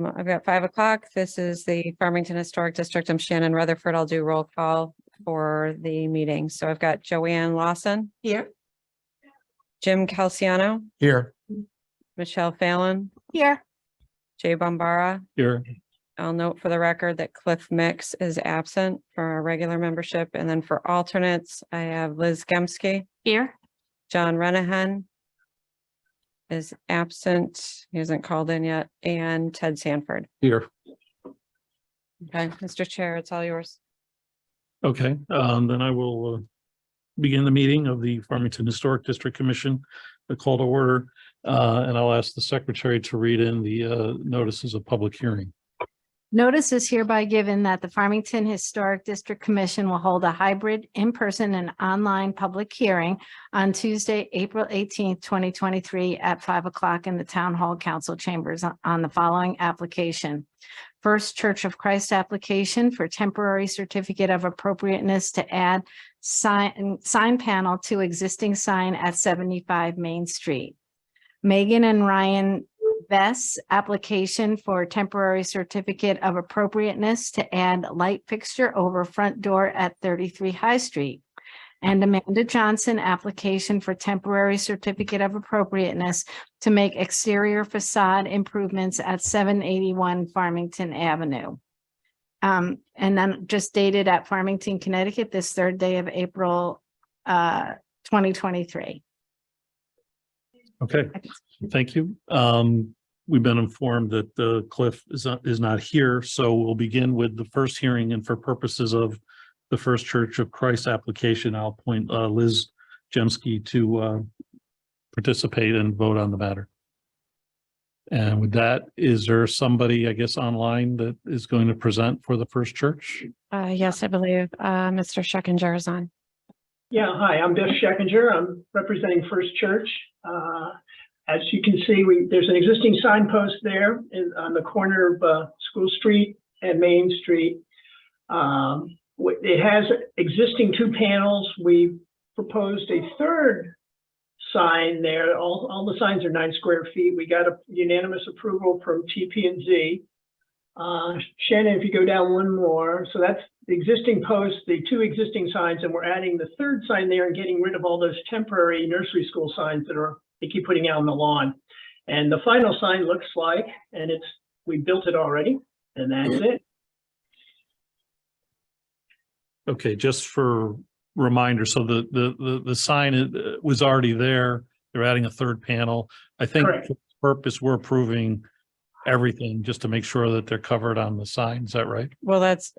I've got 5 o'clock. This is the Farmington Historic District. I'm Shannon Rutherford. I'll do roll call for the meeting. So I've got Joanne Lawson. Here. Jim Calciano. Here. Michelle Fallon. Here. Jay Bombara. Here. I'll note for the record that Cliff Mix is absent for our regular membership. And then for alternates, I have Liz Gemsky. Here. John Renahan is absent. He hasn't called in yet. And Ted Sanford. Here. Okay, Mr. Chair, it's all yours. Okay, then I will begin the meeting of the Farmington Historic District Commission, the call to order, and I'll ask the secretary to read in the notices of public hearing. Notice is hereby given that the Farmington Historic District Commission will hold a hybrid in-person and online public hearing on Tuesday, April 18th, 2023 at 5 o'clock in the Town Hall Council Chambers on the following application. First Church of Christ application for temporary certificate of appropriateness to add sign panel to existing sign at 75 Main Street. Megan and Ryan Vess application for temporary certificate of appropriateness to add light fixture over front door at 33 High Street. And Amanda Johnson application for temporary certificate of appropriateness to make exterior facade improvements at 781 Farmington Avenue. And then just dated at Farmington, Connecticut, this 3rd day of April, 2023. Okay, thank you. We've been informed that Cliff is not here, so we'll begin with the first hearing, and for purposes of the First Church of Christ application, I'll appoint Liz Gemsky to participate and vote on the matter. And with that, is there somebody, I guess, online that is going to present for the First Church? Yes, I believe Mr. Scheckinger is on. Yeah, hi, I'm Biff Scheckinger. I'm representing First Church. As you can see, there's an existing signpost there on the corner of School Street and Main Street. It has existing 2 panels. We proposed a 3rd sign there. All the signs are 9 square feet. We got a unanimous approval from TP&Z. Shannon, if you go down one more, so that's the existing post, the 2 existing signs, and we're adding the 3rd sign there and getting rid of all those temporary nursery school signs that they keep putting out on the lawn. And the final sign looks like, and we built it already, and that's it. Okay, just for reminder, so the sign was already there. They're adding a 3rd panel. I think Correct. for purpose, we're approving everything just to make sure that they're covered on the sign. Is that right? Well, that's,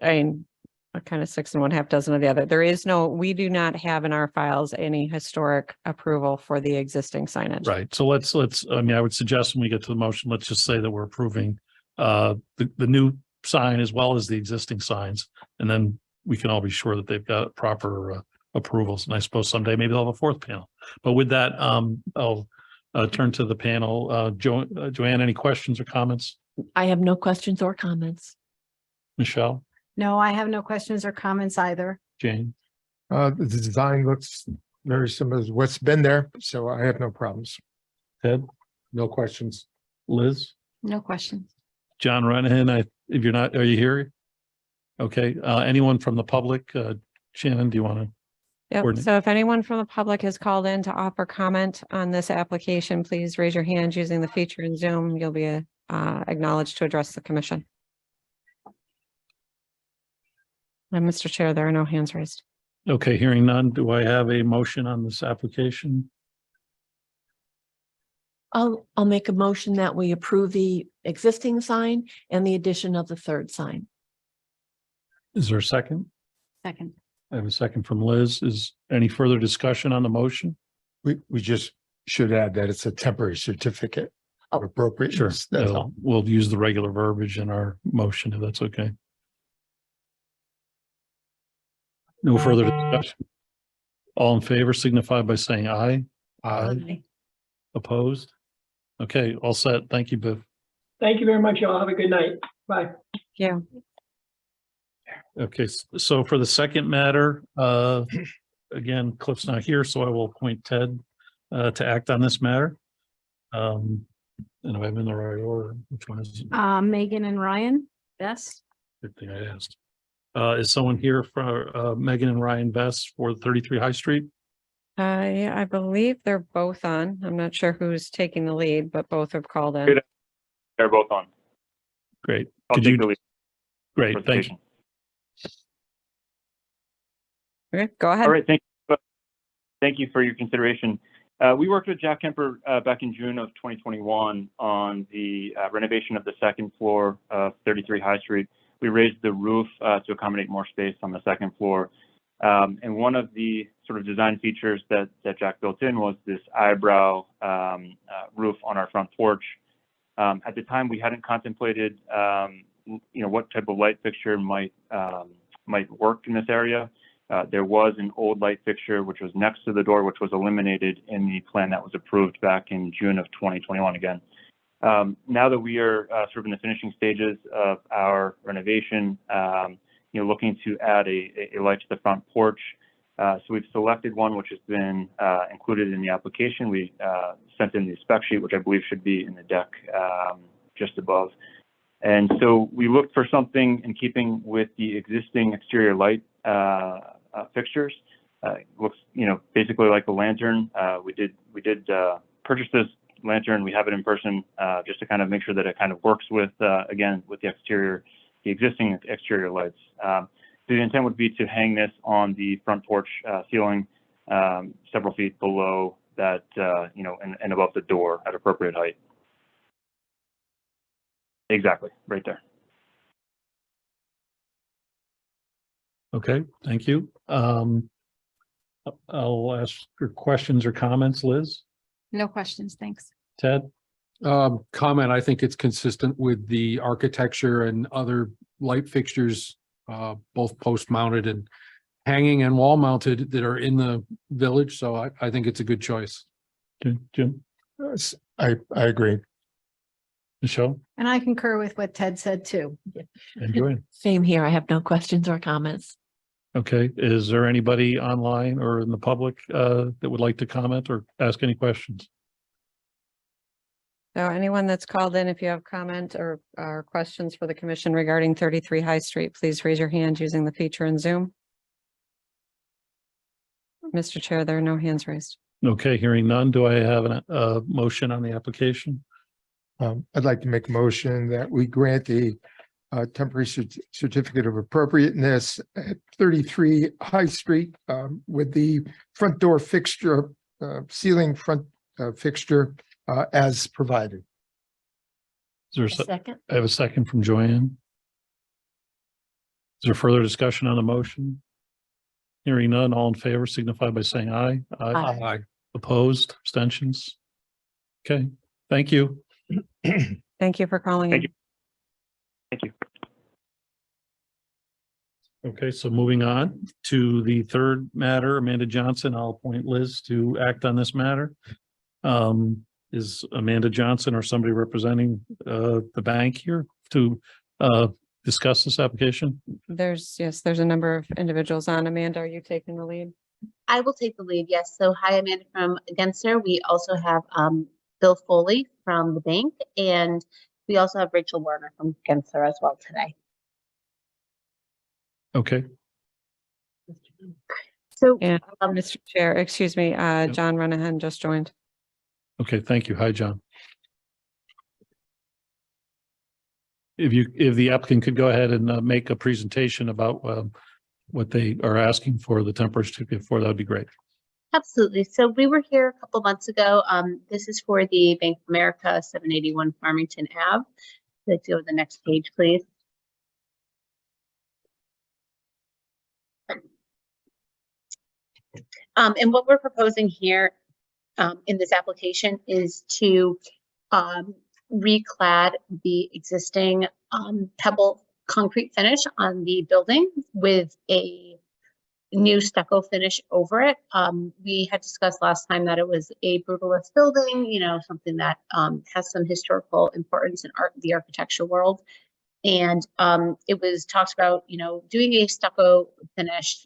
kind of 6 1/2 dozen of the other. We do not have in our files any historic approval for the existing signage. Right. So let's, I would suggest when we get to the motion, let's just say that we're approving the new sign as well as the existing signs. And then we can all be sure that they've got proper approvals. And I suppose someday maybe they'll have a 4th panel. But with that, I'll turn to the panel. Joanne, any questions or comments? I have no questions or comments. Michelle? No, I have no questions or comments either. Jane? The design looks very similar to what's been there, so I have no problems. Ted? No questions. Liz? No questions. John Renahan, if you're not, are you here? Okay, anyone from the public? Shannon, do you want to? Yep. Coordinate. So if anyone from the public has called in to offer comment on this application, please raise your hand using the feature in Zoom. You'll be acknowledged to address the commission. And Mr. Chair, there are no hands raised. Okay, hearing none, do I have a motion on this application? I'll make a motion that we approve the existing sign and the addition of the 3rd sign. Is there a second? Second. I have a second from Liz. Is any further discussion on the motion? We just should add that it's a temporary certificate of Oh, appropriateness. That's all. We'll use the regular verbiage in our motion if that's okay. No further discussion. All in favor signify by saying aye. Aye. Opposed? Okay, all set. Thank you, Biff. Thank you very much, y'all. Have a good night. Bye. Thank you. Okay, so for the second matter, again, Cliff's not here, so I will appoint Ted to act on this matter. And if I'm in the right order, which one is it? Megan and Ryan, Best. Good thing I asked. Is someone here for Megan and Ryan Best for 33 High Street? I believe they're both on. I'm not sure who's taking the lead, but both have called in. Good. They're both on. Great. I'll Could take you? the lead. Great, thank you. presentation. Okay, go ahead. All right, thank you for your consideration. We worked with Jack Kemper back in June of 2021 on the renovation of the second floor of 33 High Street. We raised the roof to accommodate more space on the second floor. And one of the sort of design features that Jack built in was this eyebrow roof on our front porch. At the time, we hadn't contemplated, what type of light fixture might work in this area. There was an old light fixture which was next to the door, which was eliminated in the plan that was approved back in June of 2021 again. Now that we are sort of in the finishing stages of our renovation, looking to add a light to the front porch. So we've selected one which has been included in the application. We sent in the spec sheet, which I believe should be in the deck just above. And so we looked for something in keeping with the existing exterior light fixtures. Looks, basically like a lantern. We did purchase this lantern. We have it in person just to kind of make sure that it kind of works with, again, with the existing exterior lights. The intent would be to hang this on the front porch ceiling several feet below that, and above the door at appropriate height. Exactly, right there. Okay, thank you. I'll ask for questions or comments, Liz, No questions, thanks. Ted? Comment, I think it's consistent with the architecture and other light fixtures, both post mounted and hanging and wall mounted that are in the village. So I think it's a good choice. Jim? I agree. Michelle? And I concur with what Ted said too. And Joanne? Same here. I have no questions or comments. Okay, is there anybody online or in the public that would like to comment or ask any questions? So anyone that's called in, if you have comment or questions for the commission regarding 33 High Street, please raise your hand using the feature in Zoom. Mr. Chair, there are no hands raised. Okay, hearing none, do I have a motion on the application? I'd like to make a motion that we grant the temporary certificate of appropriateness at 33 High Street with the front door fixture, ceiling front fixture as provided. Is there A second? I have a second from Joanne. Is there further discussion on the motion? Hearing none, all in favor signify by saying aye. Aye. Opposed, abstentions? Okay, thank you. Thank you for calling in. Thank you. Thank you. Okay, so moving on to the third matter, Amanda Johnson, I'll appoint Liz to act on this matter. Is Amanda Johnson or somebody representing the bank here to discuss this application? There's a number of individuals on. Amanda, are you taking the lead? I will take the lead, yes. So hi, Amanda from Gensler. We also have Bill Foley from the bank, and we also have Rachel Werner from Gensler as well today. Okay, So And Mr. Chair, excuse me, John Renahan just joined. okay, thank you. Hi, John. If the applicant could go ahead and make a presentation about what they are asking for the temporary certificate for, that would be great. absolutely. So we were here a couple months ago. This is for the Bank of America, 781 Farmington Ave. Let's go to the next page, please. And what we're proposing here in this application is to reclad the existing pebble concrete finish on the building with a new stucco finish over it. We had discussed last time that it was a brutalist building, something that has some historical importance in the architecture world. And it was talked about, doing a stucco finish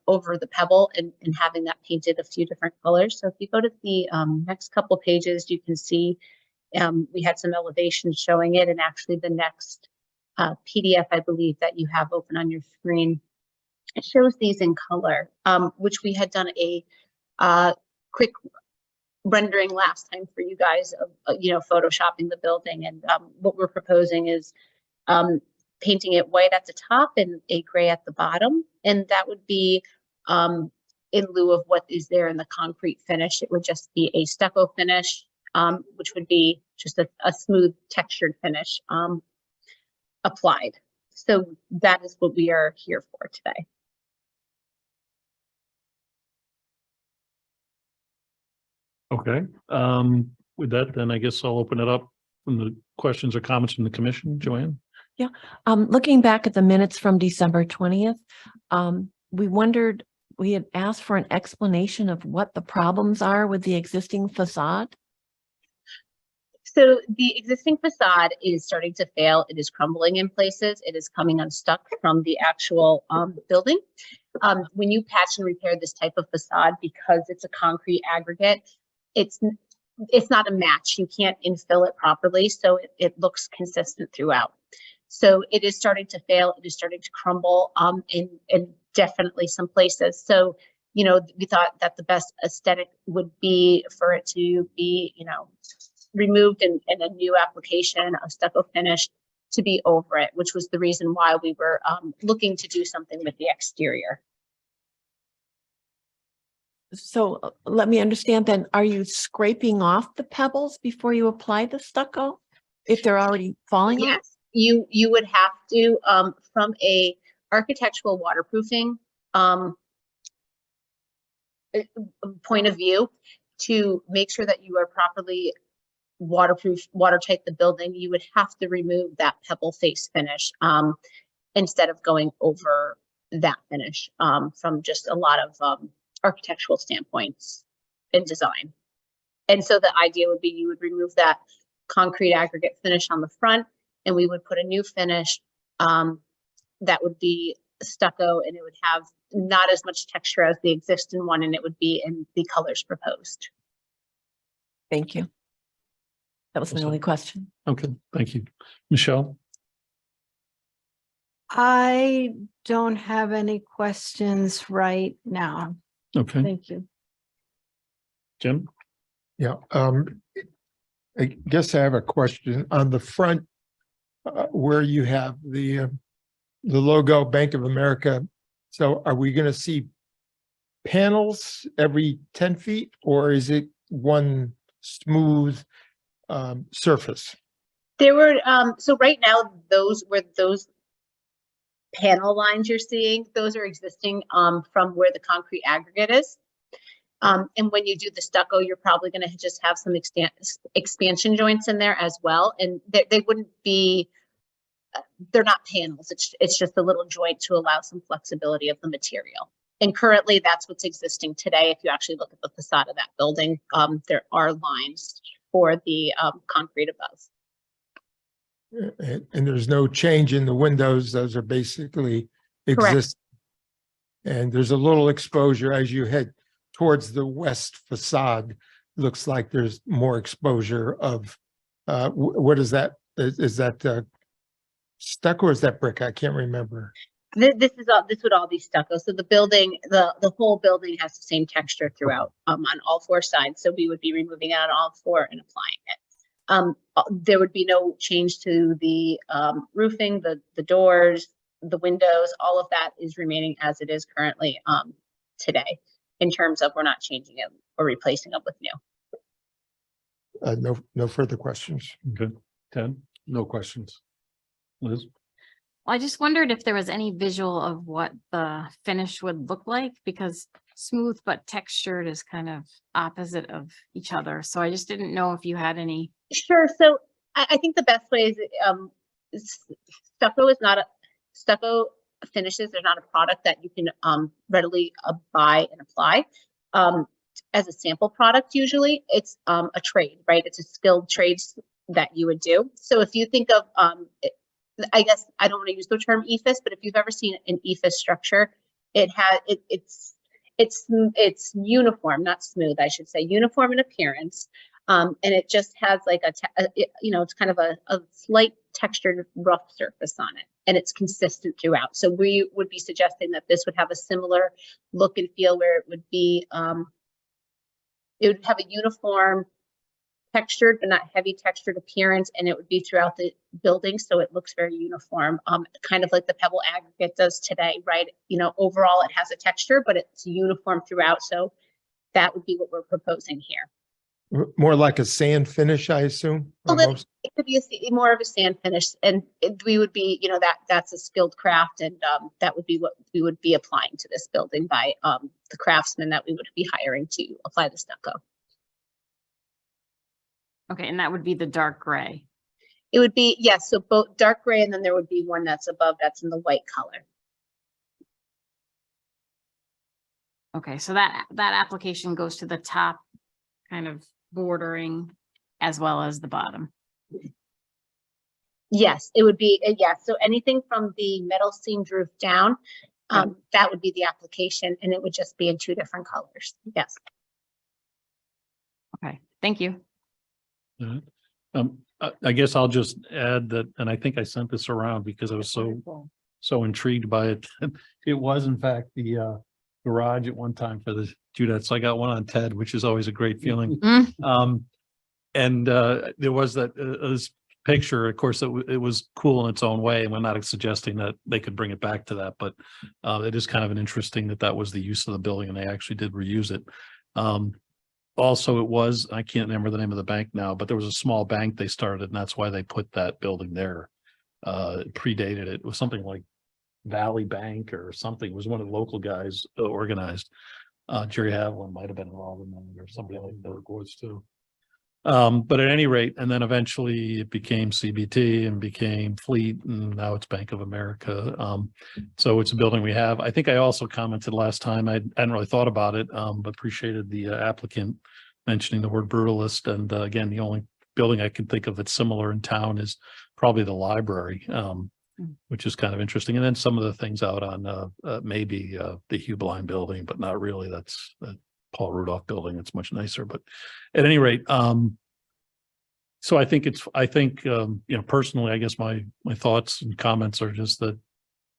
over the pebble and having that painted a few different colors. So if you go to the next couple pages, you can see We had some elevations showing it, and actually the next PDF, I believe, that you have open on your screen, it shows these in color, which we had done a quick rendering last time for you guys of, photoshopping the building. And what we're proposing is painting it white at the top and a gray at the bottom. And that would be in lieu of what is there in the concrete finish. It would just be a stucco finish, which would be just a smooth textured finish applied. So that is what we are here for today. Okay, with that, then I guess I'll open it up from the questions or comments from the commission. Joanne? Looking back at the minutes from December 20th, we had asked for an explanation of what the problems are with the existing facade. So the existing facade is starting to fail. It is crumbling in places. It is coming unstuck from the actual building. When you patch and repair this type of facade, because it's a concrete aggregate, it's not a match. You can't infill it properly, so it looks consistent throughout. So it is starting to fail. It is starting to crumble in definitely some places. So, we thought that the best aesthetic would be for it to be, removed and a new application, a stucco finish to be over it, which was the reason why we were looking to do something with the exterior. So let me understand then, are you scraping off the pebbles before you apply the stucco? If they're already falling off? Yes, you would have to, from a architectural waterproofing point of view, to make sure that you are properly watertight the building, you would have to remove that pebble face finish instead of going over that finish from just a lot of architectural standpoints in design. And so the idea would be you would remove that concrete aggregate finish on the front, and we would put a new finish that would be stucco, and it would have not as much texture as the existing one, and it would be in the colors proposed. Thank you. That was my only question. Okay, thank you. Michelle? I don't have any questions right now. Okay, Thank you. Jim? Yeah, I guess I have a question on the front where you have the logo Bank of America. So are we going to see panels every 10 feet, or is it one smooth surface? There were so right now those panel lines you're seeing, those are existing from where the concrete aggregate is. And when you do the stucco, you're probably going to just have some expansion joints in there as well. And they wouldn't be, they're not panels. It's just a little joint to allow some flexibility of the material. And currently that's what's existing today. If you actually look at the facade of that building, there are lines for the concrete above. And there's no change in the windows. Those are basically exist. And there's a little exposure as you head towards the west facade. Looks like there's more exposure of what is that? Is that stucco or is that brick? I can't remember. This would all be stucco. So the building, the whole building has the same texture throughout on all four sides. So we would be removing it on all four and applying it. There would be no change to the roofing, the doors, the windows. All of that is remaining as it is currently today. In terms of we're not changing it or replacing it with new. No further questions. Okay, Ted? No questions. Liz? Well, I just wondered if there was any visual of what the finish would look like, because smooth but textured is kind of opposite of each other. So I just didn't know if you had any. Sure. So I think the best way is stucco is not a stucco finishes. They're not a product that you can readily buy and apply as a sample product. Usually it's a trade, right? It's a skilled trades that you would do. So if you think of I guess I don't want to use the term ephes, but if you've ever seen an ephes structure, it's uniform, not smooth, I should say, uniform in appearance. And it just has like it's kind of a slight textured rough surface on it, and it's consistent throughout. So we would be suggesting that this would have a similar look and feel, where it would be, it would have a uniform textured but not heavy textured appearance, and it would be throughout the building, so it looks very uniform, kind of like the pebble aggregate does today, right? Overall it has a texture, but it's uniform throughout, so that would be what we're proposing here. More like a sand finish, I assume. Almost. It could be more of a sand finish, and we would be, that's a skilled craft, and that would be what we would be applying to this building by the craftsmen that we would be hiring to apply the stucco. Okay, and that would be the dark gray. It would be, yes, so both dark gray, and then there would be one that's above that's in the white color. Okay, so that application goes to the top kind of bordering as well as the bottom. Yes, it would be, yes. So anything from the metal seamed roof down, that would be the application, and it would just be in 2 different colors. Yes. Okay, thank you. All right. I guess I'll just add that, and I think I sent this around because I was so intrigued by it. It was in fact the garage at one time for the Judette. So I got one on Ted, which is always a great feeling. And there was that this picture, of course, it was cool in its own way. And we're not suggesting that they could bring it back to that, but it is kind of an interesting that was the use of the building and they actually did reuse it. Also, it was, I can't remember the name of the bank now, but there was a small bank they started, and that's why they put that building there. It predated it. It was something like Valley Bank or something. It was one of the local guys organized. Jerry Haviland might have been involved in that, or somebody like that was too. But at any rate, and then eventually it became CBT and became Fleet, and now it's Bank of America. So it's a building we have. I think I also commented last time, I hadn't really thought about it, but appreciated the applicant mentioning the word brutalist. And again, the only building I can think of that's similar in town is probably the library, which is kind of interesting. And then some of the things out on maybe the Hugh Blind building, but not really. That's the Paul Rudolph building. It's much nicer, but at any rate, so I think personally, I guess my thoughts and comments are just that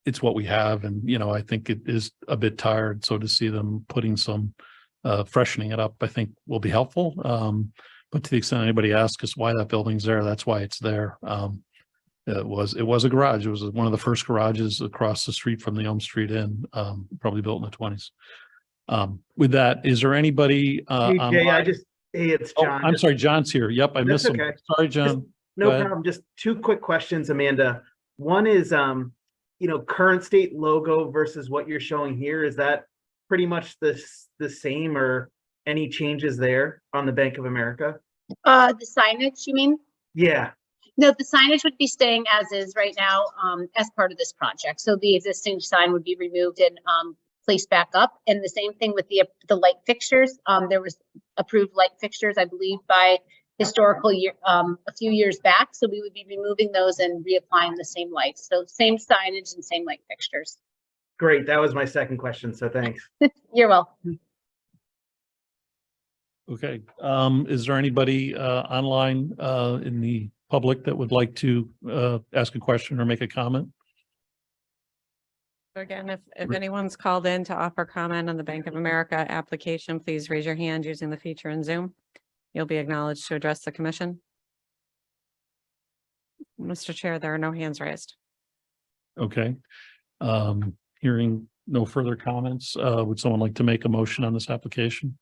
it's what we have. And, I think it is a bit tired. So to see them putting some freshening it up, I think will be helpful. But to the extent anybody asks us why that building's there, that's why it's there. It was a garage. It was one of the first garages across the street from the Elm Street Inn, probably built in the 20s. With that, is there anybody Hey, Jay, online? hey, it's John. I'm sorry, John's here. Yep, I missed him. Okay. Sorry, John. No Go ahead. problem. Just 2 quick questions, Amanda. One is, current state logo versus what you're showing here. Is that pretty much the same, or any changes there on the Bank of America? The signage, you mean? Yeah. No, the signage would be staying as is right now, as part of this project. So the existing sign would be removed and placed back up. And the same thing with the light fixtures. There was approved light fixtures, I believe, by historical year a few years back. So we would be removing those and reapplying the same lights. So same signage and same light fixtures. Great. That was my second question. So thanks. You're welcome. Okay. Is there anybody online in the public that would like to ask a question or make a comment? So again, if anyone's called in to offer comment on the Bank of America application, please raise your hand using the feature in Zoom. You'll be acknowledged to address the commission. Mr. Chair, there are no hands raised. Okay. Hearing no further comments, would someone like to make a motion on this application?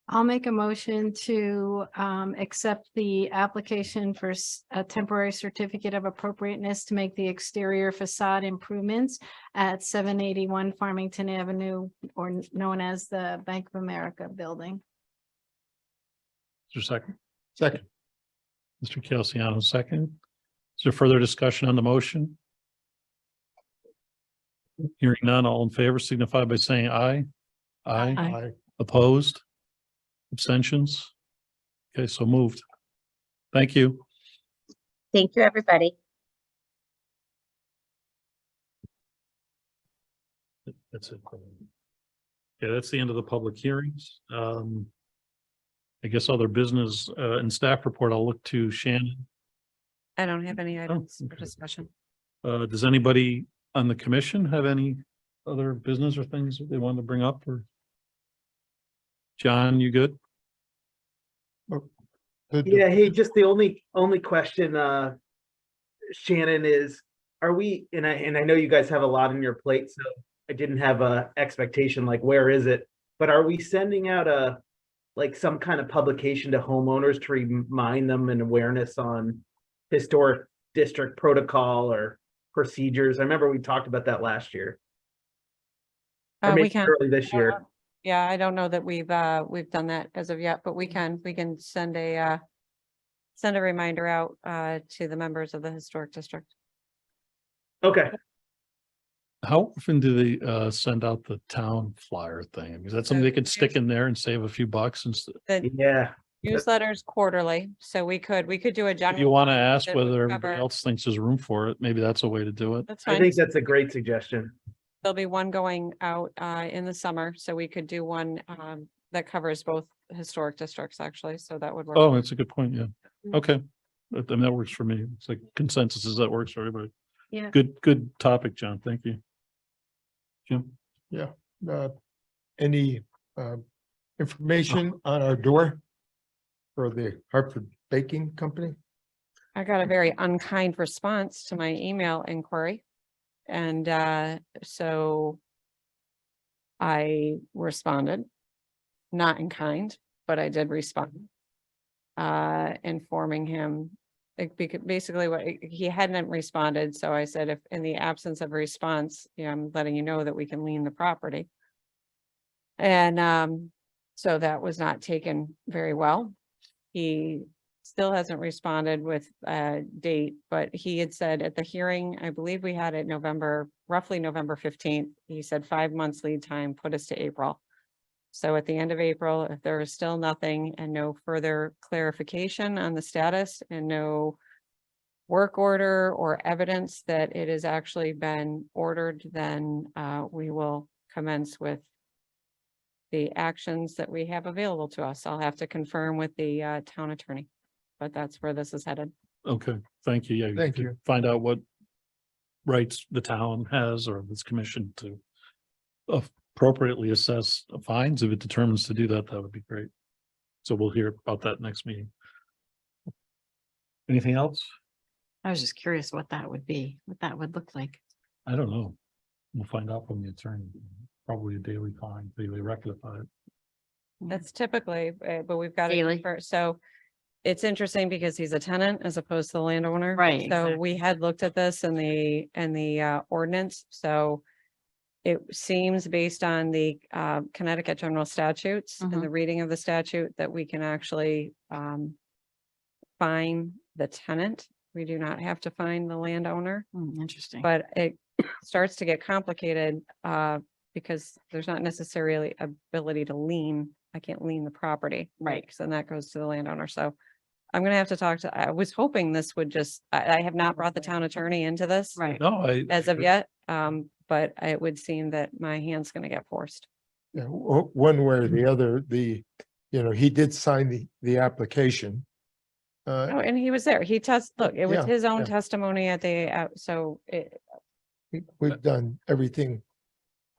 I'll make a motion to accept the application for a temporary certificate of appropriateness to make the exterior facade improvements at 781 Farmington Avenue, or known as the Bank of America building. Is there a second? Second. Mr. Calciano, second. Is there further discussion on the motion? Hearing none, all in favor signify by saying aye. Aye. Aye. Opposed? Abstentions? Okay, so moved. Thank you. Thank you, everybody. That's it. Okay, that's the end of the public hearings. I guess other business and staff report, I'll look to Shannon. I don't have any items for okay. discussion. Does anybody on the commission have any other business or things that they want to bring up or? John, you good? Yeah, hey, just the only question, Shannon, is, are we, and I know you guys have a lot on your plate, so I didn't have a expectation, like, where is it? But are we sending out like some kind of publication to homeowners to remind them and awareness on historic district protocol or procedures? I remember we talked about that last year. Or We maybe can. early this year. Yeah, I don't know that we've done that as of yet, but we can send a reminder out to the members of the historic district. Okay. How often do they send out the town flyer thing? Is that something they could stick in there and save a few bucks instead? The Yeah. newsletters quarterly, so we could do a If general. you want to one ask that would whether everybody cover- else thinks there's room for it, maybe that's a way to do it. That's I fine. think that's a great suggestion. There'll be one going out in the summer, so we could do one that covers both historic districts, actually, so that would work. Oh, that's a good point. Yeah. Mhm. Okay. I mean, that works for me. It's like consensus is that works for everybody. Yeah. Good topic, John. Thank you. Jim? Any information on our door for the Hartford Baking Company? I got a very unkind response to my email inquiry. And so I responded, not in kind, but I did respond, informing him, like, basically what he hadn't responded. So I said, if in the absence of a response, I'm letting you know that we can lien the property. And so that was not taken very well. He still hasn't responded with a date, but he had said at the hearing, I believe we had it roughly November 15th. He said 5 months lead time, put us to April. So at the end of April, if there is still nothing and no further clarification on the status and no work order or evidence that it has actually been ordered, then we will commence with the actions that we have available to us. I'll have to confirm with the town attorney, but that's where this is headed. Okay, thank you. Yeah. Thank could you. Find out what rights the town has or this commission to appropriately assess fines. If it determines to do that, that would be great. So we'll hear about that next meeting. Anything else? I was just curious what that would be, what that would look like. I don't know. We'll find out from the attorney. Probably a daily fine, daily record of it. That's typically, but we've got Daily. it. So it's interesting because he's a tenant as opposed to the landowner. Right, So we had looked at this in the ordinance. So it seems based on the Connecticut general statutes and the reading of the statute that we can actually fine the tenant. We do not have to fine the landowner, Interesting. but it starts to get complicated because there's not necessarily ability to lien. I can't lien the property. Right. So then that goes to the landowner. So I'm gonna have to talk to, I was hoping this would just, I have not brought the town attorney into this Right. No, as of yet. But it would seem that my hand's gonna get forced. Yeah, one way or the other, he did sign the application. Oh, and he was there. Look, it was Yeah, his own yeah. testimony at the, We've done everything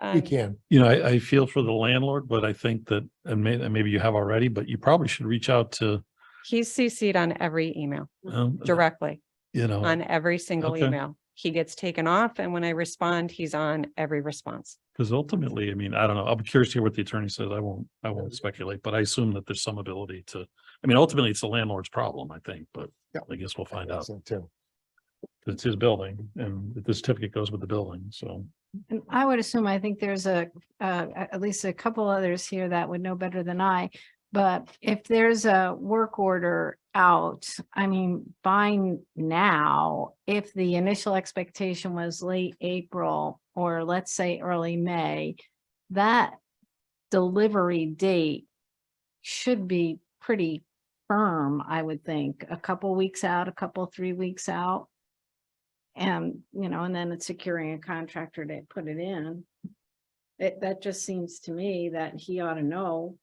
we um, can. I feel for the landlord, but I think that, and maybe you have already, but you probably should reach out to, he's CC'd on every email directly, on every single Okay. email. He gets taken off, and when I respond, he's on every response. because ultimately, I mean, I don't know. I'm curious to hear what the attorney says. I won't speculate, but I assume that there's some ability to, I mean, ultimately it's the landlord's problem, I think, but Yeah. I guess we'll find out. So, too. It's his building and the certificate goes with the building, so. And I would assume, I think there's at least a couple others here that would know better than I. But if there's a work order out, I mean, by now, if the initial expectation was late April, or let's say early May, that delivery date should be pretty firm, I would think, a couple weeks out, 3 weeks out. And, and then it's securing a contractor to put it in. That just seems to me that he ought to know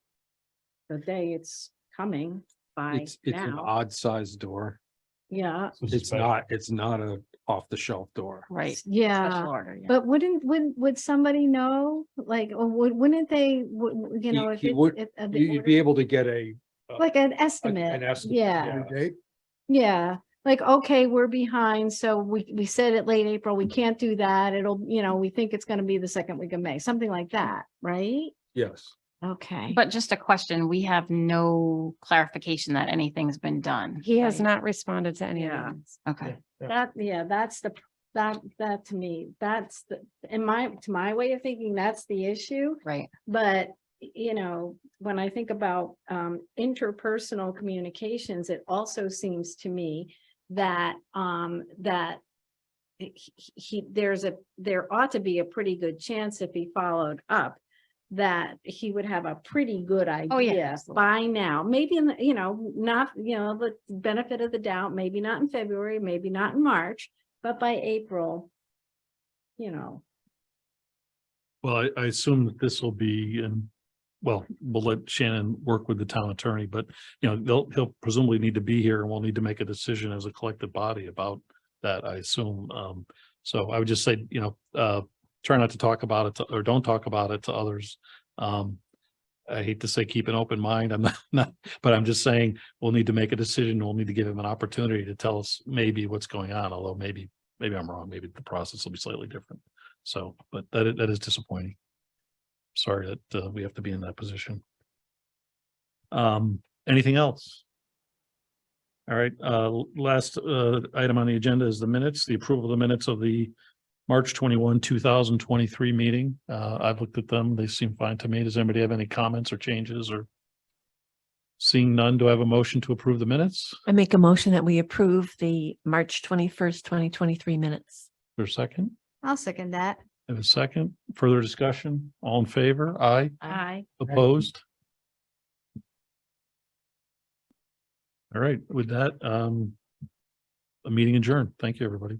the day it's coming by It's an now. odd sized door. Yeah, It's not a off the shelf door. Right. yeah. Special order, yeah. But would somebody know, like, or wouldn't they, you know, if He it, would- if the You'd be order- able to get a. like an estimate? An estimate, Yeah, Date? yeah. Like, okay, we're behind, so we said it late April, we can't do that. It'll, you know, we think it's gonna be the second week of May, something like that, right? Yes. Okay. But just a question, we have no clarification that anything's been done. He has right? not responded to any of Yeah. these. Okay, That's the, that to me, that's the, to my way of thinking, that's the issue. right. But, you know, when I think about interpersonal communications, it also seems to me that that there ought to be a pretty good chance if he followed up that he would have a pretty good Oh, yeah, idea absolutely. by now, maybe in the, you know, not, you know, the benefit of the doubt, maybe not in February, maybe not in March, but by April, you know. Well, I assume that this will be in, well, we'll let Shannon work with the town attorney, but you know, he'll presumably need to be here and we'll need to make a decision as a collective body about that, I assume. So I would just say, you know, try not to talk about it or don't talk about it to others. I hate to say keep an open mind. I'm not, but I'm just saying we'll need to make a decision. We'll need to give him an opportunity to tell us maybe what's going on, although maybe I'm wrong. Maybe the process will be slightly different. So, but that is disappointing. Sorry that we have to be in that position. Anything else? All right, last item on the agenda is the minutes, the approval of the minutes of the March 21, 2023 meeting. I've looked at them. They seem fine to me. Does anybody have any comments or changes or? Seeing none, do I have a motion to approve the minutes? I make a motion that we approve the March 21st, 2023 minutes. For a second, I'll second that. have a second, further discussion, all in favor, aye, Aye. opposed? All right, with that, a meeting adjourned. Thank you, everybody.